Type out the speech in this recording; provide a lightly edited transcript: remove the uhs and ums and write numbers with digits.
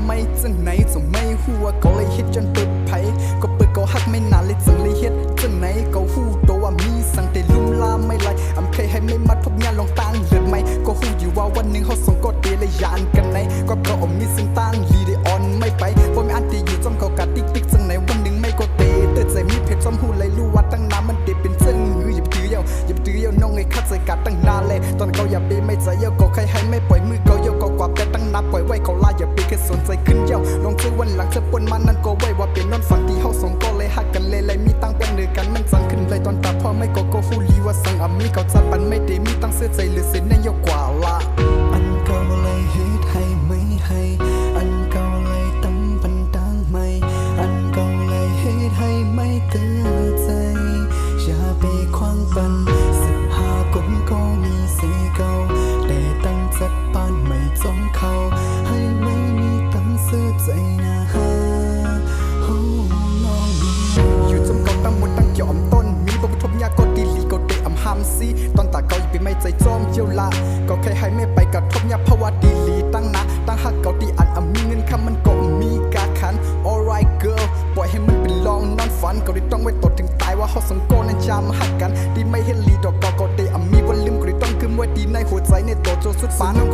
ไม่จังไหนจะไม่หัวก็เลยฮิตจนเปิดไผก็เปิดก็ฮักไม่นานเลยจังเลยฮิตจังไหนก็หูตัวว่ามีสั่งแต่ลุ่มลามไม่ไรอำเคยให้ไม่มัดพบงานลองตั้งเลือดไหมก็หูอยู่ว่าวันหนึ่งเขาส่งก็เตะเลยยานกันไหนก็เพราะอมมีสิ่งตั้งลีได้ออนไม่ไปเพราะไม่อันที่อยู่จอมเขากัดติ๊กติ๊กจังไหนวันหนึ่งไม่ก็เตะเตือนใจมีเพชรจอมหูเลยรู้ว่าตั้งน้ำมันเด็ดเป็นจังอย่าไปตื้อเยาอย่าไปตื้อเยาน้องไอ้คัดใจกัดตั้งนานเลยตอนเขาอย่าไปไม่ใจเยาก็ใครให้ไม่ปล่อยมือเขาเยาก็กว่าแต่ตั้งนับปล่อยไว้เขาลาอย่าไปแค่สนใจขึ้นเยาลองเจอวันหลังเธอปนมันนั่นก็ไว้ว่าเป็นนอนฝันที่เฮาสองก็เลยฮักกันเลยมีตั้งเป็นเนื้อกันมันสั่งขึ้นเลยตอนตัดพ่อไม่ก็ฟูลีว่าสั่งอามีเขาจัดปันไม่ได้มีตั้งเสื้อใจหรือเส้นในยกกว่าละอันก็เลยฮิตให้ไม่ให้อันก็เลยตั้งปันดังไม่อันก็เลยฮิตให้ไม่เตือนใจอย่าไปคว้างปัน15คนก็มีเสียเก่าแต่ตั้งจัดปันไม่จมเขาให้ไม่มีตั้งเสื้อใจนะฮะอยู่จมเก่าตั้งหมดตั้งเกี่ยวอมต้นมีบททบยาก็ดีลีก็เตะอำห้ามซีตอนตาเก่าอย่าไปไม่ใจจอมเยี่ยวละก็แค่ให้ไม่ไปกับทบยาเพราะว่าดีลีตั้งนะตั้งหักเก่าที่อันมีเงินคำมันก็มีกาขัน alright girl ปล่อยให้มันเป็นลองนอนฝันก็ได้ต้องไว้ตดถึงตายว่าเขาสองคนนั้นจำหักกันที่ไม่เห็นลีดอกก็เตะมีวันลืมก็ได้ต้องคืนไว้ดีในหัวใจในตัวโจสุดปานน้อง